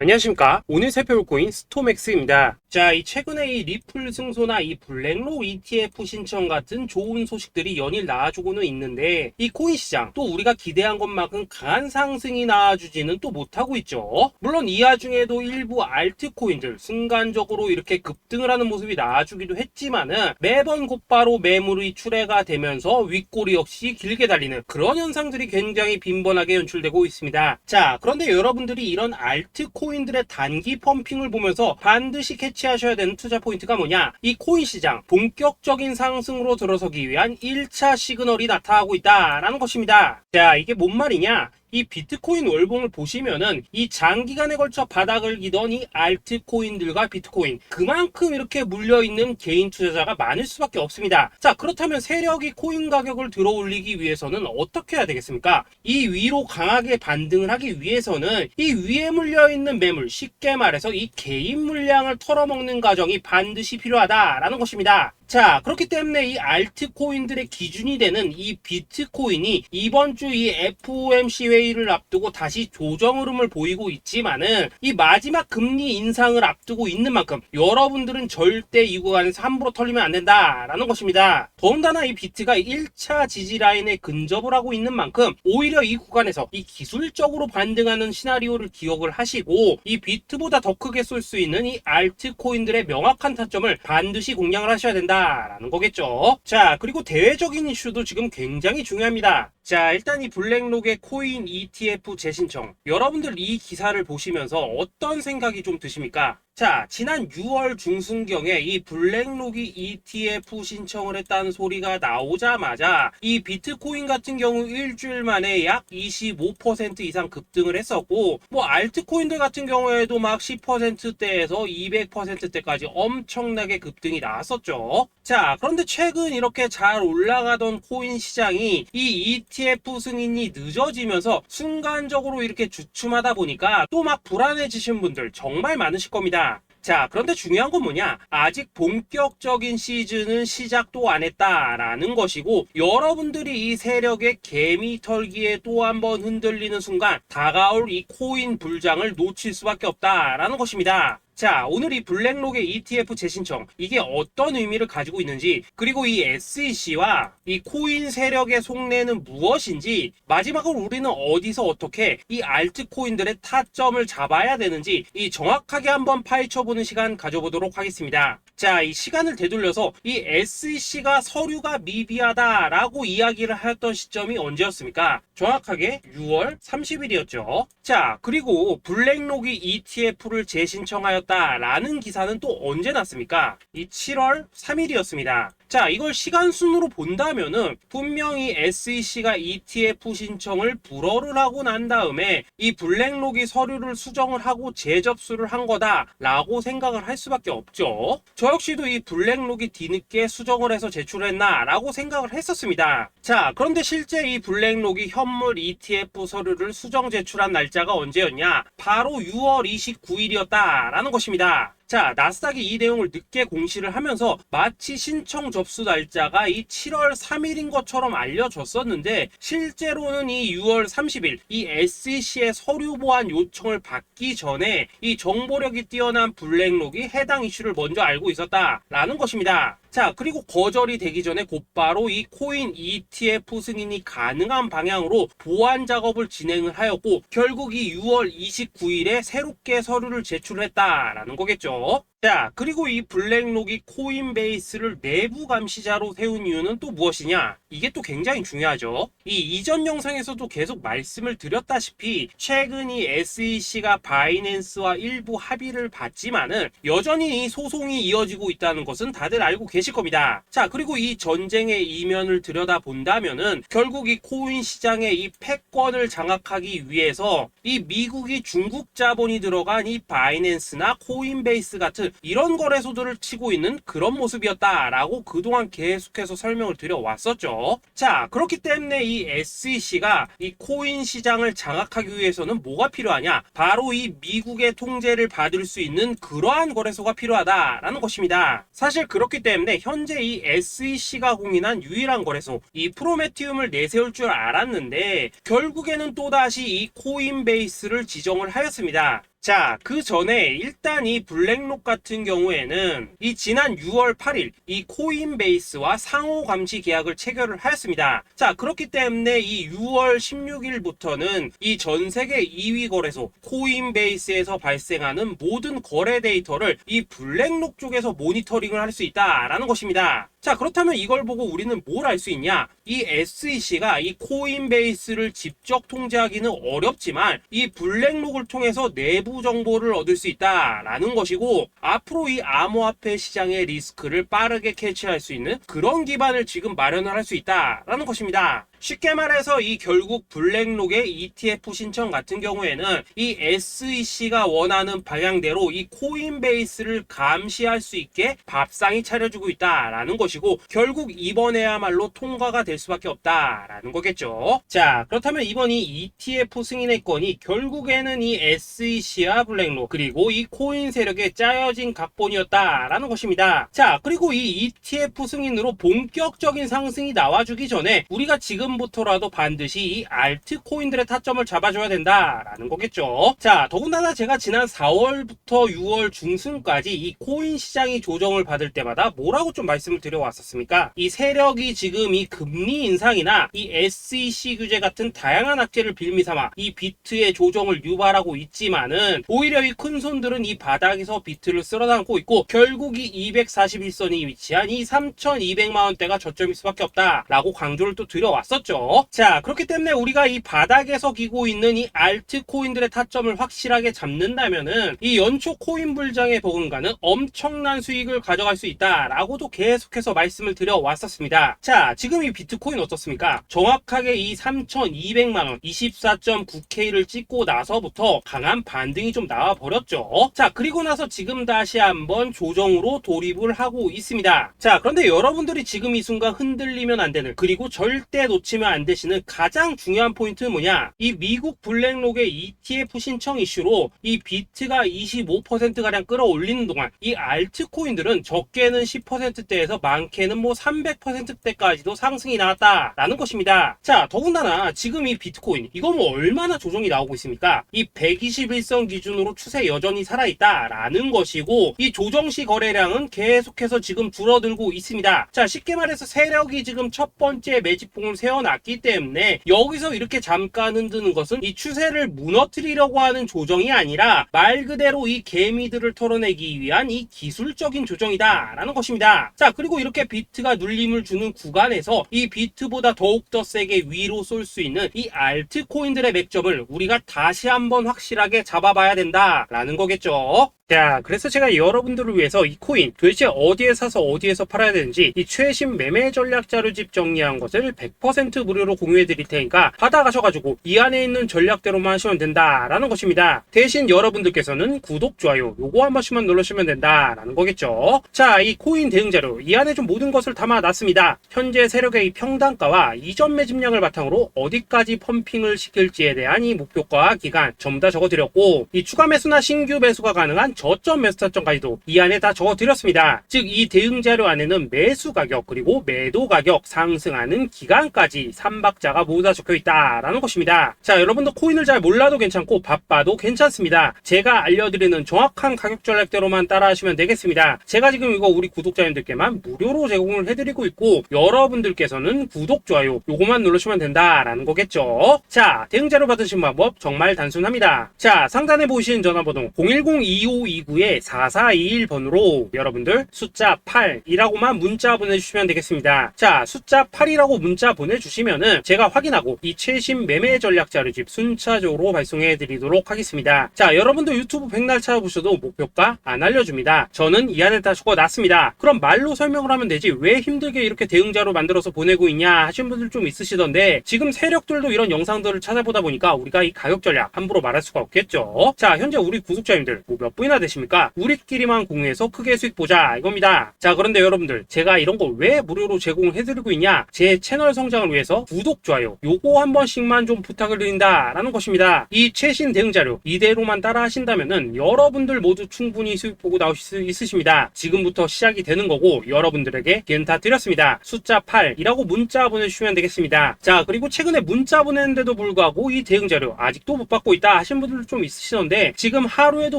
안녕하십니까. 오늘 살펴볼 코인 스톰엑스입니다. 자, 이 최근에 이 리플 승소나 이 블랙록 ETF 신청 같은 좋은 소식들이 연일 나와주고는 있는데, 이 코인 시장 또 우리가 기대한 것만큼 강한 상승이 나와주지는 또 못하고 있죠. 물론 이 와중에도 일부 알트코인들 순간적으로 이렇게 급등을 하는 모습이 나와주기도 했지만은 매번 곧바로 매물이 출회가 되면서 윗꼬리 역시 길게 달리는 그런 현상들이 굉장히 빈번하게 연출되고 있습니다. 자, 그런데 여러분들이 이런 알트코인들의 단기 펌핑을 보면서 반드시 캐치하셔야 되는 투자 포인트가 뭐냐? 이 코인 시장 본격적인 상승으로 들어서기 위한 1차 시그널이 나타나고 있다라는 것입니다. 자, 이게 뭔 말이냐? 이 비트코인 월봉을 보시면은 이 장기간에 걸쳐 바닥을 기던 이 알트코인들과 비트코인 그만큼 이렇게 물려있는 개인 투자자가 많을 수밖에 없습니다. 자, 그렇다면 세력이 코인 가격을 들어 올리기 위해서는 어떻게 해야 되겠습니까? 이 위로 강하게 반등을 하기 위해서는 이 위에 물려있는 매물, 쉽게 말해서 이 개인 물량을 털어먹는 과정이 반드시 필요하다라는 것입니다. 자, 그렇기 때문에 이 알트코인들의 기준이 되는 이 비트코인이 이번 주 이 FOMC 회의를 앞두고 다시 조정 흐름을 보이고 있지만은 이 마지막 금리 인상을 앞두고 있는 만큼 여러분들은 절대 이 구간에서 함부로 털리면 안 된다라는 것입니다. 더군다나 이 비트가 1차 지지 라인에 근접을 하고 있는 만큼 오히려 이 구간에서 이 기술적으로 반등하는 시나리오를 기억을 하시고 이 비트보다 더 크게 쏠 수 있는 이 알트코인들의 명확한 타점을 반드시 공략을 하셔야 된다라는 거겠죠. 자, 그리고 대외적인 이슈도 지금 굉장히 중요합니다. 자, 일단 이 블랙록의 코인 ETF 재신청, 여러분들 이 기사를 보시면서 어떤 생각이 좀 드십니까? 자, 지난 6월 중순경에 이 블랙록이 ETF 신청을 했다는 소리가 나오자마자 이 비트코인 같은 경우 일주일 만에 약 25% 이상 급등을 했었고, 뭐 알트코인들 같은 경우에도 막 10%대에서 200%대까지 엄청나게 급등이 나왔었죠. 자, 그런데 최근 이렇게 잘 올라가던 코인 시장이 이 ETF 승인이 늦어지면서 순간적으로 이렇게 주춤하다 보니까 또 막 불안해지신 분들 정말 많으실 겁니다. 자, 그런데 중요한 건 뭐냐? 아직 본격적인 시즌은 시작도 안 했다라는 것이고, 여러분들이 이 세력의 개미 털기에 또 한 번 흔들리는 순간 다가올 이 코인 불장을 놓칠 수밖에 없다라는 것입니다. 자, 오늘 이 블랙록의 ETF 재신청, 이게 어떤 의미를 가지고 있는지, 그리고 이 SEC와 이 코인 세력의 속내는 무엇인지, 마지막으로 우리는 어디서 어떻게 이 알트코인들의 타점을 잡아야 되는지 이 정확하게 한번 파헤쳐보는 시간 가져보도록 하겠습니다. 자, 이 시간을 되돌려서 이 SEC가 서류가 미비하다라고 이야기를 하였던 시점이 언제였습니까? 정확하게 6월 30일이었죠. 자, 그리고 블랙록이 ETF를 재신청하였다라는 기사는 또 언제 났습니까? 이 7월 3일이었습니다. 자, 이걸 시간순으로 본다면은 분명히 SEC가 ETF 신청을 불허를 하고 난 다음에 이 블랙록이 서류를 수정을 하고 재접수를 한 거다라고 생각을 할 수밖에 없죠. 저 역시도 이 블랙록이 뒤늦게 수정을 해서 제출했나라고 생각을 했었습니다. 자, 그런데 실제 이 블랙록이 현물 ETF 서류를 수정 제출한 날짜가 언제였냐? 바로 6월 29일이었다라는 것입니다. 자, 나스닥이 이 내용을 늦게 공시를 하면서 마치 신청 접수 날짜가 이 7월 3일인 것처럼 알려졌었는데, 실제로는 이 6월 30일 이 SEC의 서류 보완 요청을 받기 전에 이 정보력이 뛰어난 블랙록이 해당 이슈를 먼저 알고 있었다라는 것입니다. 자, 그리고 거절이 되기 전에 곧바로 이 코인 ETF 승인이 가능한 방향으로 보완 작업을 진행을 하였고, 결국 이 6월 29일에 새롭게 서류를 제출했다라는 거겠죠. 자, 그리고 이 블랙록이 코인베이스를 내부 감시자로 세운 이유는 또 무엇이냐? 이게 또 굉장히 중요하죠. 이 이전 영상에서도 계속 말씀을 드렸다시피 최근 이 SEC가 바이낸스와 일부 합의를 봤지만은 여전히 이 소송이 이어지고 있다는 것은 다들 알고 계실 겁니다. 자, 그리고 이 전쟁의 이면을 들여다본다면은 결국 이 코인 시장의 이 패권을 장악하기 위해서 이 미국이 중국 자본이 들어간 이 바이낸스나 코인베이스 같은 이런 거래소들을 치고 있는 그런 모습이었다라고 그동안 계속해서 설명을 드려왔었죠. 자, 그렇기 때문에 이 SEC가 이 코인 시장을 장악하기 위해서는 뭐가 필요하냐? 바로 이 미국의 통제를 받을 수 있는 그러한 거래소가 필요하다라는 것입니다. 사실 그렇기 때문에 현재 이 SEC가 공인한 유일한 거래소, 이 프로메티움을 내세울 줄 알았는데 결국에는 또다시 이 코인베이스를 지정을 하였습니다. 자, 그 전에 일단 이 블랙록 같은 경우에는 이 지난 6월 8일 이 코인베이스와 상호 감시 계약을 체결을 하였습니다. 자, 그렇기 때문에 이 6월 16일부터는 이 전 세계 2위 거래소 코인베이스에서 발생하는 모든 거래 데이터를 이 블랙록 쪽에서 모니터링을 할 수 있다라는 것입니다. 자, 그렇다면 이걸 보고 우리는 뭘 알 수 있냐? 이 SEC가 이 코인베이스를 직접 통제하기는 어렵지만 이 블랙록을 통해서 내부 정보를 얻을 수 있다라는 것이고, 앞으로 이 암호화폐 시장의 리스크를 빠르게 캐치할 수 있는 그런 기반을 지금 마련을 할 수 있다라는 것입니다. 쉽게 말해서 이 결국 블랙록의 ETF 신청 같은 경우에는 이 SEC가 원하는 방향대로 이 코인베이스를 감시할 수 있게 밥상이 차려주고 있다라는 것이고, 결국 이번에야말로 통과가 될 수밖에 없다라는 거겠죠. 자, 그렇다면 이번 이 ETF 승인의 건이 결국에는 이 SEC와 블랙록 그리고 이 코인 세력에 짜여진 각본이었다라는 것입니다. 자, 그리고 이 ETF 승인으로 본격적인 상승이 나와주기 전에 우리가 지금부터라도 반드시 이 알트코인들의 타점을 잡아줘야 된다라는 거겠죠. 자, 더군다나 제가 지난 4월부터 6월 중순까지 이 코인 시장이 조정을 받을 때마다 뭐라고 좀 말씀을 드려왔었습니까? 이 세력이 지금 이 금리 인상이나 이 SEC 규제 같은 다양한 악재를 빌미삼아 이 비트의 조정을 유발하고 있지만은, 오히려 이 큰손들은 이 바닥에서 비트를 쓸어담고 있고 결국 이 241선이 위치한 이 3,200만원대가 저점일 수밖에 없다라고 강조를 또 드려왔었죠. 자, 그렇기 때문에 우리가 이 바닥에서 기고 있는 이 알트코인들의 타점을 확실하게 잡는다면은 이 연초 코인 불장의 버금가는 엄청난 수익을 가져갈 수 있다라고도 계속해서 말씀을 드려왔었습니다. 자, 지금 이 비트코인 어떻습니까? 정확하게 이 3,200만원 24.9K를 찍고 나서부터 강한 반등이 좀 나와버렸죠. 자, 그리고 나서 지금 다시 한번 조정으로 돌입을 하고 있습니다. 자, 그런데 여러분들이 지금 이 순간 흔들리면 안 되는, 그리고 절대 놓치면 안 되시는 가장 중요한 포인트는 뭐냐? 이 미국 블랙록의 ETF 신청 이슈로 이 비트가 25%가량 끌어올리는 동안 이 알트코인들은 적게는 10%대에서 많게는 뭐 300%대까지도 상승이 나왔다라는 것입니다. 자, 더군다나 지금 이 비트코인 이거 뭐 얼마나 조정이 나오고 있습니까? 이 121선 기준으로 추세 여전히 살아있다라는 것이고, 이 조정시 거래량은 계속해서 지금 줄어들고 있습니다. 자, 쉽게 말해서 세력이 지금 첫 번째 매집봉을 세워놨기 때문에 여기서 이렇게 잠깐 흔드는 것은 이 추세를 무너뜨리려고 하는 조정이 아니라 말 그대로 이 개미들을 털어내기 위한 이 기술적인 조정이다 라는 것입니다. 자, 그리고 이렇게 비트가 눌림을 주는 구간에서 이 비트보다 더욱더 세게 위로 쏠 수 있는 이 알트코인들의 맥점을 우리가 다시 한번 확실하게 잡아봐야 된다라는 거겠죠. 자, 그래서 제가 여러분들을 위해서 이 코인 도대체 어디에 사서 어디에서 팔아야 되는지 이 최신 매매 전략 자료집 정리한 것을 100% 무료로 공유해 드릴 테니까 받아가셔가지고 이 안에 있는 전략대로만 하시면 된다라는 것입니다. 대신 여러분들께서는 구독, 좋아요 요거 한 번씩만 눌러주시면 된다라는 거겠죠. 자, 이 코인 대응 자료 이 안에 좀 모든 것을 담아놨습니다. 현재 세력의 이 평단가와 이전 매집량을 바탕으로 어디까지 펌핑을 시킬지에 대한 이 목표가 기간 전부 다 적어드렸고, 이 추가 매수나 신규 매수가 가능한 저점 매수 타점까지도 이 안에 다 적어드렸습니다. 즉, 이 대응 자료 안에는 매수 가격 그리고 매도 가격, 상승하는 기간까지 3박자가 모두 다 적혀있다라는 것입니다. 자, 여러분도 코인을 잘 몰라도 괜찮고 바빠도 괜찮습니다. 제가 알려드리는 정확한 가격 전략대로만 따라하시면 되겠습니다. 제가 지금 이거 우리 구독자님들께만 무료로 제공을 해드리고 있고, 여러분들께서는 구독, 좋아요 요거만 누르시면 된다라는 거겠죠. 자, 대응 자료 받으신 방법 정말 단순합니다. 자, 상단에 보이시는 전화번호 010-2529-4421번으로 여러분들 숫자 8이라고만 문자 보내주시면 되겠습니다. 자, 숫자 8이라고 문자 보내주시면은 제가 확인하고 이 최신 매매 전략 자료집 순차적으로 발송해 드리도록 하겠습니다. 자, 여러분도 유튜브 백날 찾아보셔도 목표가 안 알려줍니다. 저는 이 안에 다 적어놨습니다. 그럼 말로 설명을 하면 되지 왜 힘들게 이렇게 대응자로 만들어서 보내고 있냐 하시는 분들 좀 있으시던데, 지금 세력들도 이런 영상들을 찾아보다 보니까 우리가 이 가격 전략 함부로 말할 수가 없겠죠. 자, 현재 우리 구독자님들 뭐 몇 분이나 부자 되십니까? 우리끼리만 공유해서 크게 수익 보자 이겁니다. 자, 그런데 여러분들, 제가 이런 거 왜 무료로 제공해드리고 있냐? 제 채널 성장을 위해서 구독, 좋아요 요거 한 번씩만 좀 부탁을 드린다 라는 것입니다. 이 최신 대응 자료 이대로만 따라 하신다면은 여러분들 모두 충분히 수익 보고 나오실 수 있으십니다. 지금부터 시작이 되는 거고 여러분들에게 기회는 다 드렸습니다. 숫자 8이라고 문자 보내주시면 되겠습니다. 자, 그리고 최근에 문자 보냈는데도 불구하고 이 대응 자료 아직도 못 받고 있다 하신 분들 좀 있으시던데, 지금 하루에도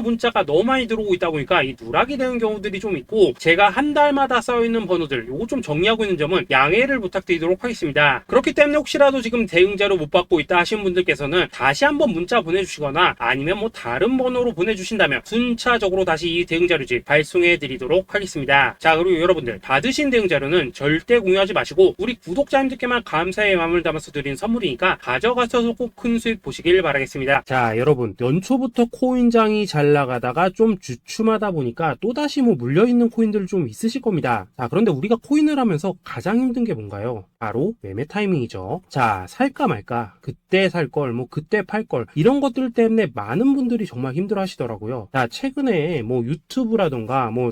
문자가 너무 많이 들어오고 있다 보니까 이 누락이 되는 경우들이 좀 있고, 제가 한 달마다 쌓여있는 번호들 요거 좀 정리하고 있는 점은 양해를 부탁드리도록 하겠습니다. 그렇기 때문에 혹시라도 지금 대응 자료 못 받고 있다 하신 분들께서는 다시 한번 문자 보내주시거나 아니면 뭐 다른 번호로 보내주신다면 순차적으로 다시 이 대응 자료집 발송해 드리도록 하겠습니다. 자, 그리고 여러분들, 받으신 대응 자료는 절대 공유하지 마시고 우리 구독자님들께만 감사의 마음을 담아서 드린 선물이니까 가져가셔서 꼭 큰 수익 보시길 바라겠습니다. 자, 여러분, 연초부터 코인장이 잘 나가다가 좀 주춤하다 보니까 또다시 뭐 물려있는 코인들 좀 있으실 겁니다. 자, 그런데 우리가 코인을 하면서 가장 힘든 게 뭔가요? 바로 매매 타이밍이죠. 자, 살까 말까, 그때 살 걸, 뭐 그때 팔 걸, 이런 것들 때문에 많은 분들이 정말 힘들어 하시더라고요. 자, 최근에 뭐 유튜브라던가 뭐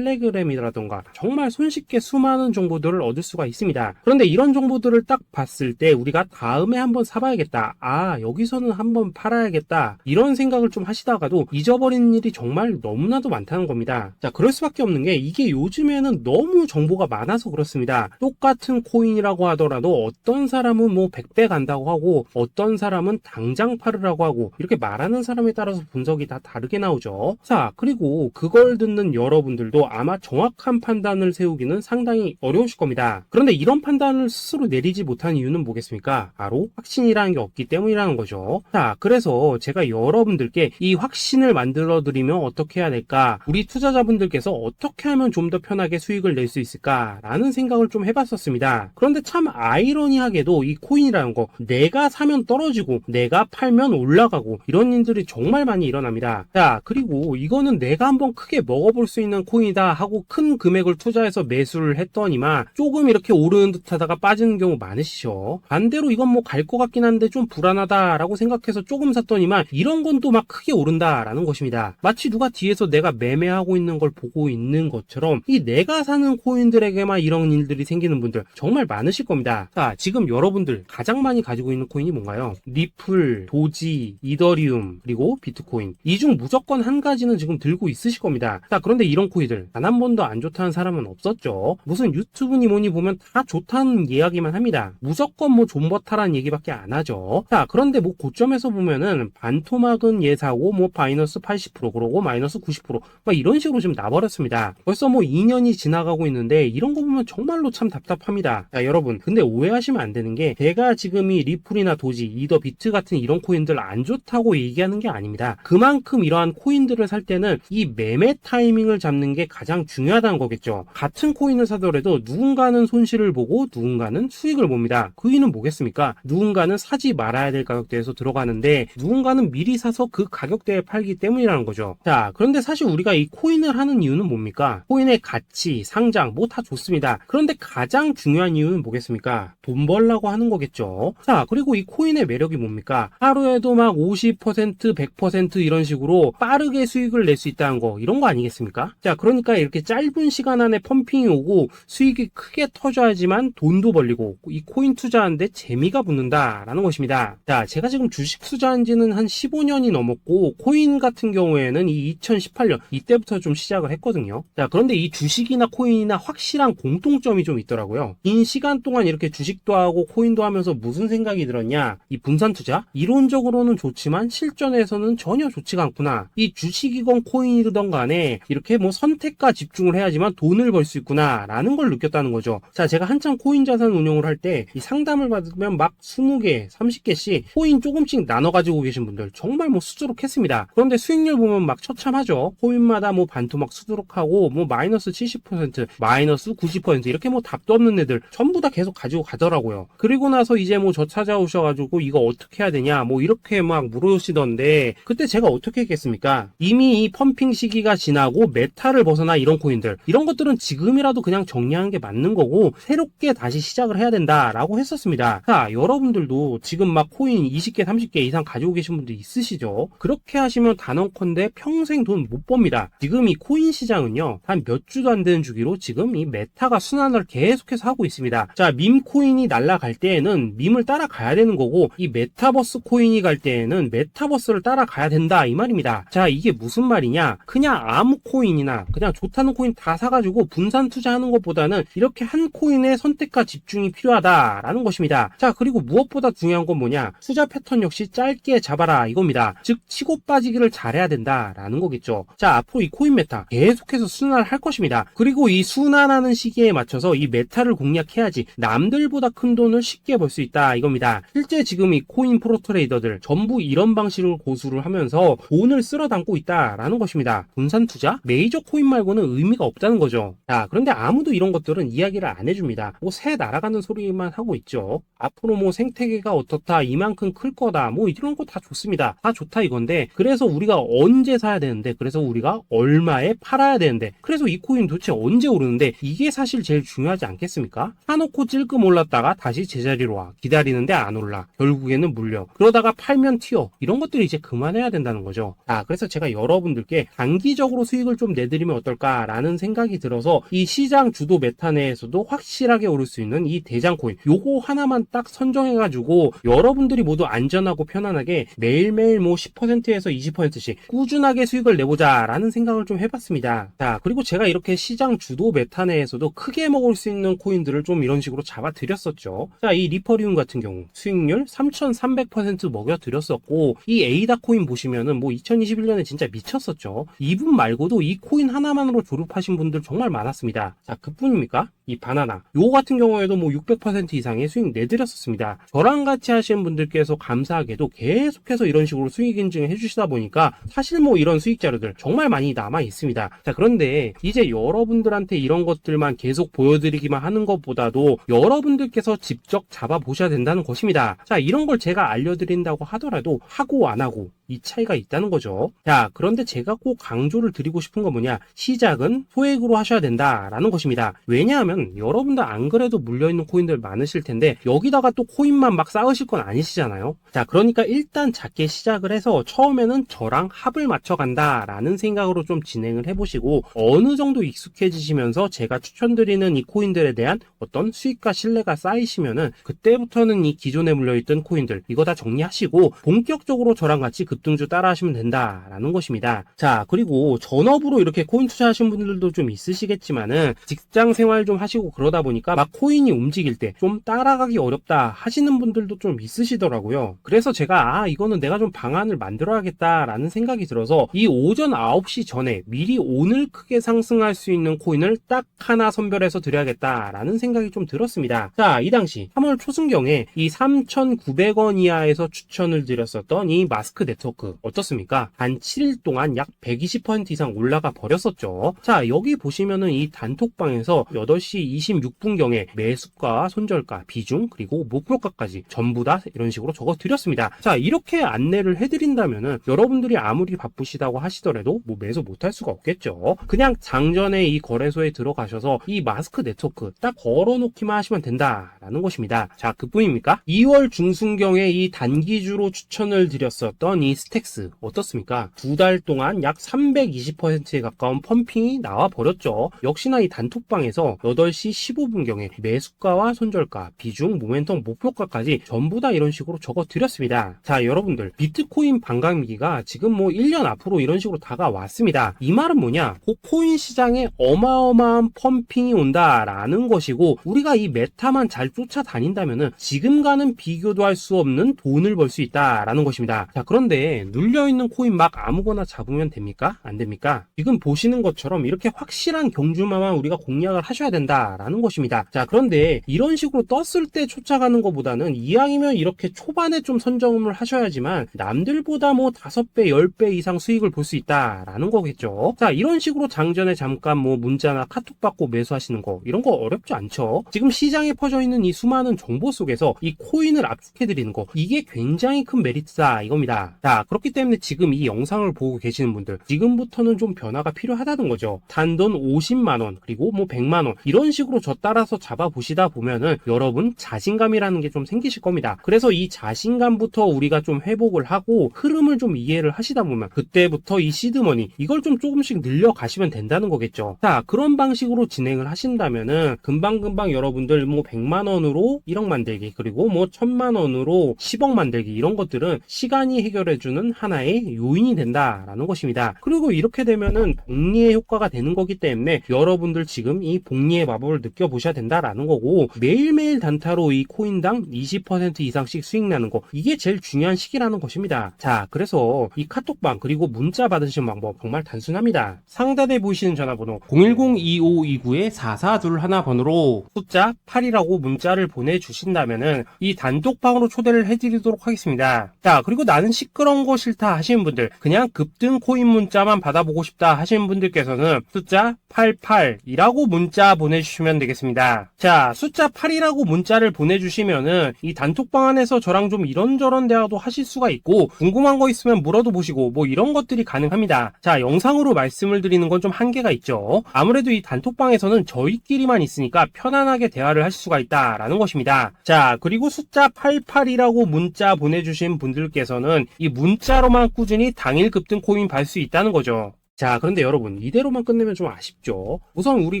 텔레그램이라던가 정말 손쉽게 수많은 정보들을 얻을 수가 있습니다. 그런데 이런 정보들을 딱 봤을 때 우리가 다음에 한번 사봐야겠다, 아 여기서는 한번 팔아야겠다, 이런 생각을 좀 하시다가도 잊어버리는 일이 정말 너무나도 많다는 겁니다. 자, 그럴 수밖에 없는 게 이게 요즘에는 너무 정보가 많아서 그렇습니다. 똑같은 코인이라고 하더라도 어떤 사람은 뭐 100배 간다고 하고 어떤 사람은 당장 팔으라고 하고, 이렇게 말하는 사람에 따라서 분석이 다 다르게 나오죠. 자, 그리고 그걸 듣는 여러분들도 아마 정확한 판단을 세우기는 상당히 어려우실 겁니다. 그런데 이런 판단을 스스로 내리지 못한 이유는 뭐겠습니까? 바로 확신이라는 게 없기 때문이라는 거죠. 자, 그래서 제가 여러분들께 이 확신을 만들어 드리면 어떻게 해야 될까, 우리 투자자분들께서 어떻게 하면 좀 더 편하게 수익을 낼 수 있을까 라는 생각을 좀 해봤었습니다. 그런데 참 아이러니하게도 이 코인이라는 거, 내가 사면 떨어지고 내가 팔면 올라가고 이런 일들이 정말 많이 일어납니다. 자, 그리고 이거는 내가 한번 크게 먹어볼 수 있는 코인이다 하고 큰 금액을 투자해서 매수를 했더니만 조금 이렇게 오르는 듯 하다가 빠지는 경우 많으시죠. 반대로 이건 뭐 갈 것 같긴 한데 좀 불안하다라고 생각해서 조금 샀더니만 이런 건 또 막 크게 오른다라는 것입니다. 마치 누가 뒤에서 내가 매매하고 있는 걸 보고 있는 것처럼 이 내가 사는 코인들에게만 이런 일들이 생기는 분들 정말 많으실 겁니다. 자, 지금 여러분들 가장 많이 가지고 있는 코인이 뭔가요? 리플, 도지, 이더리움, 그리고 비트코인. 이 중 무조건 한 가지는 지금 들고 있으실 겁니다. 자, 그런데 이런 코인들 단 한 번도 안 좋다는 사람은 없었죠. 무슨 유튜브니 뭐니 보면 다 좋다는 이야기만 합니다. 무조건 뭐 존버타라는 얘기밖에 안 하죠. 자, 그런데 뭐 고점에서 보면은 반토막은 예사고 뭐 마이너스 80% 그러고 마이너스 90% 막 이런 식으로 지금 나버렸습니다. 벌써 뭐 2년이 지나가고 있는데 이런 거 보면 정말로 참 답답합니다. 자, 여러분, 근데 오해하시면 안 되는 게 제가 지금 이 리플이나 도지, 이더, 비트 같은 이런 코인들 안 좋다고 얘기하는 게 아닙니다. 그만큼 이러한 코인들을 살 때는 이 매매 타이밍을 잡는 게 가장 중요하다는 거겠죠. 같은 코인을 사더라도 누군가는 손실을 보고 누군가는 수익을 봅니다. 그 이유는 뭐겠습니까? 누군가는 사지 말아야 될 가격대에서 들어가는데 누군가는 미리 사서 그 가격대에 팔기 때문이라는 거죠. 자, 그런데 사실 우리가 이 코인을 하는 이유는 뭡니까? 코인의 가치, 상장 뭐 다 좋습니다. 그런데 가장 중요한 이유는 뭐겠습니까? 돈 벌라고 하는 거겠죠. 자, 그리고 이 코인의 매력이 뭡니까? 하루에도 막 50%, 100% 이런 식으로 빠르게 수익을 낼 수 있다는 거, 이런 거 아니겠습니까? 자, 그러니까 이렇게 짧은 시간 안에 펌핑이 오고 수익이 크게 터져야지만 돈도 벌리고 이 코인 투자하는데 재미가 붙는다라는 것입니다. 자, 제가 지금 주식 투자한 지는 한 15년이 넘었고 코인 같은 경우에는 이 2018년 이때부터 좀 시작을 했거든요. 자, 그런데 이 주식이나 코인이나 확실한 공통점이 좀 있더라고요. 긴 시간 동안 이렇게 주식도 하고 코인도 하면서 무슨 생각이 들었냐? 이 분산 투자? 이론적으로는 좋지만 실전에서는 전혀 좋지가 않구나. 이 주식이건 코인이든 간에 이렇게 뭐 선택과 집중을 해야지만 돈을 벌 수 있구나 라는 걸 느꼈다는 거죠. 자, 제가 한창 코인 자산 운용을 할 때 이 상담을 받으면 막 20개, 30개씩 코인 조금씩 나눠 가지고 계신 분들 정말 뭐 수두룩했습니다. 그런데 수익률 보면 막 처참하죠. 코인마다 뭐 반토막 수두룩하고 뭐 마이너스 70%, 마이너스 90% 이렇게 뭐 답도 없는 애들 전부 다 계속 가지고 가더라고요. 그리고 나서 이제 뭐 저 찾아오셔가지고 이거 어떻게 해야 되냐 뭐 이렇게 막 물으시던데, 그때 제가 어떻게 했겠습니까? 이미 이 펌핑 시기가 지나고 메타를 벗어나 이런 코인들, 이런 것들은 지금이라도 그냥 정리하는 게 맞는 거고 새롭게 다시 시작을 해야 된다라고 했었습니다. 자, 여러분들도 지금 막 코인 20개, 30개 이상 가지고 계신 분들 있으시죠? 그렇게 하시면 단언컨대 평생 평생 돈 못 법니다. 지금 이 코인 시장은요, 한 몇 주도 안 되는 주기로 지금 이 메타가 순환을 계속해서 하고 있습니다. 자, 밈 코인이 날아갈 때에는 밈을 따라가야 되는 거고, 이 메타버스 코인이 갈 때에는 메타버스를 따라가야 된다 이 말입니다. 자, 이게 무슨 말이냐? 그냥 아무 코인이나 그냥 좋다는 코인 다 사가지고 분산 투자하는 것보다는 이렇게 한 코인에 선택과 집중이 필요하다라는 것입니다. 자, 그리고 무엇보다 중요한 건 뭐냐? 투자 패턴 역시 짧게 잡아라 이겁니다. 즉 치고 빠지기를 잘해야 된다라는 거겠죠. 자, 앞으로 이 코인 메타 계속해서 순환을 할 것입니다. 그리고 이 순환하는 시기에 맞춰서 이 메타를 공략해야지 남들보다 큰 돈을 쉽게 벌 수 있다 이겁니다. 실제 지금 이 코인 프로 트레이더들 전부 이런 방식을 고수를 하면서 돈을 쓸어 담고 있다라는 것입니다. 분산 투자? 메이저 코인 말고는 의미가 없다는 거죠. 자, 그런데 아무도 이런 것들은 이야기를 안 해줍니다. 뭐 새 날아가는 소리만 하고 있죠. 앞으로 뭐 생태계가 어떻다, 이만큼 클 거다, 뭐 이런 거 다 좋습니다. 다 좋다 이건데, 그래서 우리가 언제 사야 되는데, 그래서 우리가 얼마에 팔아야 되는데, 그래서 이 코인 도대체 언제 오르는데, 이게 사실 제일 중요하지 않겠습니까? 사놓고 찔끔 올랐다가 다시 제자리로 와. 기다리는데 안 올라. 결국에는 물려. 그러다가 팔면 튀어. 이런 것들을 이제 그만해야 된다는 거죠. 아, 그래서 제가 여러분들께 단기적으로 수익을 좀 내드리면 어떨까라는 생각이 들어서 이 시장 주도 메타 내에서도 확실하게 오를 수 있는 이 대장 코인, 요거 하나만 딱 선정해가지고 여러분들이 모두 안전하고 편안하게 매일매일 뭐 10%에서 20%씩 꾸준하게 수익을 내보자라는 생각을 좀 해봤습니다. 자, 그리고 제가 이렇게 시장 주도 메타 내에서도 크게 먹을 수 있는 코인들을 좀 이런 식으로 잡아드렸었죠. 자, 이 리퍼리움 같은 경우 수익률 3300% 먹여드렸었고, 이 에이다 코인 보시면은 뭐 2021년에 진짜 미쳤었죠. 이분 말고도 이 코인 하나만으로 졸업하신 분들 정말 많았습니다. 자, 그뿐입니까? 이 바나나 요거 같은 경우에도 뭐 600% 이상의 수익 내드렸었습니다. 저랑 같이 하시는 분들께서 감사하게도 계속해서 이런 식으로 수익 인증을 해주시다 보니까 사실 뭐 이런 수익 자료들 정말 많이 남아 있습니다. 자, 그런데 이제 여러분들한테 이런 것들만 계속 보여드리기만 하는 것보다도 여러분들께서 직접 잡아보셔야 된다는 것입니다. 자, 이런 걸 제가 알려드린다고 하더라도 하고 안 하고 이 차이가 있다는 거죠. 자, 그런데 제가 꼭 강조를 드리고 싶은 건 뭐냐? 시작은 소액으로 하셔야 된다라는 것입니다. 왜냐하면 여러분들 안 그래도 물려있는 코인들 많으실 텐데 여기다가 또 코인만 막 쌓으실 건 아니시잖아요. 자, 그러니까 일단 작게 시작을 해서 처음에는 저랑 합을 맞춰 간다라는 생각으로 좀 진행을 해보시고, 어느 정도 익숙해지시면서 제가 추천드리는 이 코인들에 대한 어떤 수익과 신뢰가 쌓이시면은 그때부터는 이 기존에 물려있던 코인들 이거 다 정리하시고 본격적으로 저랑 같이 급등주 따라 하시면 된다라는 것입니다. 자, 그리고 전업으로 이렇게 코인 투자하시는 분들도 좀 있으시겠지만은 직장 생활 좀 하시고 그러다 보니까 막 코인이 움직일 때 좀 따라가기 어렵다 하시는 분들도 좀 있으시더라고요. 그래서 제가 이거는 내가 좀 방안을 만들어야겠다라는 생각이 들어서 이 오전 9시 전에 미리 오늘 크게 상승할 수 있는 코인을 딱 하나 선별해서 드려야겠다라는 생각이 좀 들었습니다. 자, 이 당시 3월 초순경에 이 3,900원 이하에서 추천을 드렸었던 이 마스크 네트워크 어떻습니까? 단 7일 동안 약 120% 이상 올라가 버렸었죠. 자, 여기 보시면은 이 단톡방에서 8시 26분경에 매수가, 손절가, 비중, 그리고 목표가까지 전부 다 이런 식으로 적어 드렸습니다. 자, 이렇게 안내를 해드린다면은 여러분들이 아무리 바쁘시다고 하시더라도 뭐 매수 못할 수가 없겠죠. 그냥 장전에 이 거래소에 들어가셔서 이 마스크 네트워크 딱 걸어놓기만 하시면 된다라는 것입니다. 자, 그뿐입니까? 2월 중순경에 이 단기주로 추천을 드렸었던 이 스택스 어떻습니까? 2달 동안 약 320%에 가까운 펌핑이 나와 버렸죠. 역시나 이 단톡방에서 8시 15분경에 매수가와 손절가, 비중, 모멘텀, 목표가까지 전부 다 이런 식으로 적어 드렸습니다. 자, 여러분들 비트코인 반감기가 지금 뭐 1년 앞으로 이런 식으로 다가왔습니다. 이 말은 뭐냐? 코인 시장에 어마어마한 펌핑이 온다라는 것이고, 우리가 이 메타만 잘 쫓아다닌다면은 지금과는 비교도 할 수 없는 돈을 벌 수 있다라는 것입니다. 자, 그런데 눌려있는 코인 막 아무거나 잡으면 됩니까? 안 됩니까? 지금 보시는 것처럼 이렇게 확실한 경주마만 우리가 공략을 하셔야 된다라는 것입니다. 자, 그런데 이런 식으로 떴을 때 쫓아가는 것보다는 이왕이면 이렇게 초반에 좀 선점을 하셔야지만 남들보다 뭐 5배, 10배 이상 수익을 볼 수 있다라는 거겠죠. 자, 이런 식으로 장전에 잠깐 뭐 문자나 카톡 받고 매수하시는 거 이런 거 어렵지 않죠. 지금 시장에 퍼져 있는 이 수많은 정보 속에서 이 코인을 압축해드리는 거, 이게 굉장히 큰 메리트다 이겁니다. 자, 그렇기 때문에 지금 이 영상을 보고 계시는 분들 지금부터는 좀 변화가 필요하다는 거죠. 단돈 50만원 그리고 뭐 100만원 이런 식으로 저 따라서 잡아보시다 보면은 여러분 자신감이라는 게 좀 생기실 겁니다. 그래서 이 자신감부터 우리가 좀 회복을 하고 흐름을 좀 이해를 하시다 보면 그때부터 이제부터 이 시드머니 이걸 좀 조금씩 늘려가시면 된다는 거겠죠. 자, 그런 방식으로 진행을 하신다면은 금방금방 여러분들 뭐 100만원으로 1억 만들기, 그리고 뭐 1000만원으로 10억 만들기, 이런 것들은 시간이 해결해주는 하나의 요인이 된다라는 것입니다. 그리고 이렇게 되면은 복리의 효과가 되는 거기 때문에 여러분들 지금 이 복리의 마법을 느껴보셔야 된다라는 거고, 매일매일 단타로 이 코인당 20% 이상씩 수익 나는 거, 이게 제일 중요한 시기라는 것입니다. 자, 그래서 이 카톡방 그리고 문자 받으시는 방법 정말 단순합니다. 상단에 보이시는 전화번호 010-2529-4421 번호로 숫자 8이라고 문자를 보내주신다면은 이 단톡방으로 초대를 해드리도록 하겠습니다. 자, 그리고 나는 시끄러운 거 싫다 하시는 분들, 그냥 급등 코인 문자만 받아보고 싶다 하시는 분들께서는 숫자 88이라고 문자 보내주시면 되겠습니다. 자, 숫자 8이라고 문자를 보내주시면은 이 단톡방 안에서 저랑 좀 이런저런 대화도 하실 수가 있고, 궁금한 거 있으면 물어도 보시고 뭐 이런 것들이 가능합니다. 자, 영상으로 말씀을 드리는 건 좀 한계가 있죠. 아무래도 이 단톡방에서는 저희끼리만 있으니까 편안하게 대화를 할 수가 있다라는 것입니다. 자, 그리고 숫자 88이라고 문자 보내주신 분들께서는 이 문자로만 꾸준히 당일 급등 코인 받을 수 있다는 거죠. 자, 그런데 여러분, 이대로만 끝내면 좀 아쉽죠. 우선 우리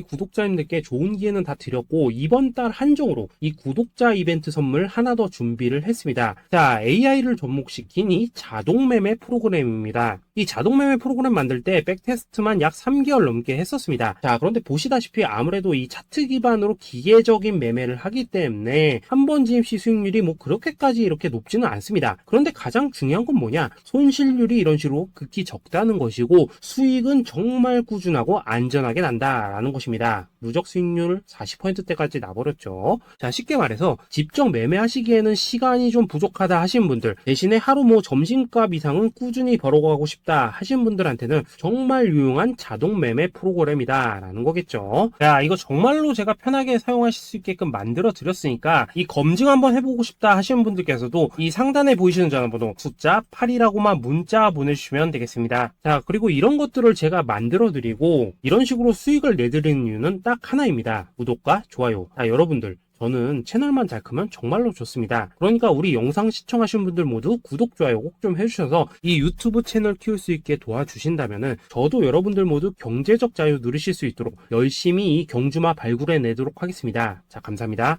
구독자님들께 좋은 기회는 다 드렸고, 이번 달 한정으로 이 구독자 이벤트 선물 하나 더 준비를 했습니다. 자, AI를 접목시킨 이 자동매매 프로그램입니다. 이 자동매매 프로그램 만들 때 백테스트만 약 3개월 넘게 했었습니다. 자, 그런데 보시다시피 아무래도 이 차트 기반으로 기계적인 매매를 하기 때문에 한 번 진입 시 수익률이 뭐 그렇게까지 이렇게 높지는 않습니다. 그런데 가장 중요한 건 뭐냐? 손실률이 이런 식으로 극히 적다는 것이고, 수익은 정말 꾸준하고 안전하게 난다라는 것입니다. 누적 수익률 40%대까지 나버렸죠. 자, 쉽게 말해서 직접 매매하시기에는 시간이 좀 부족하다 하신 분들, 대신에 하루 뭐 점심값 이상은 꾸준히 벌어가고 싶다 하신 분들한테는 정말 유용한 자동 매매 프로그램이다 라는 거겠죠. 자, 이거 정말로 제가 편하게 사용하실 수 있게끔 만들어 드렸으니까 이 검증 한번 해보고 싶다 하시는 분들께서도 이 상단에 보이시는 전화번호 숫자 8이라고만 문자 보내주시면 되겠습니다. 자, 그리고 이런 것들을 제가 만들어 드리고 이런 식으로 수익을 내드리는 이유는 딱 하나입니다. 구독과 좋아요. 자, 여러분들, 저는 채널만 잘 크면 정말로 좋습니다. 그러니까 우리 영상 시청하신 분들 모두 구독, 좋아요 꼭 좀 해주셔서 이 유튜브 채널 키울 수 있게 도와주신다면은 저도 여러분들 모두 경제적 자유 누리실 수 있도록 열심히 이 경주마 발굴해 내도록 하겠습니다. 자, 감사합니다.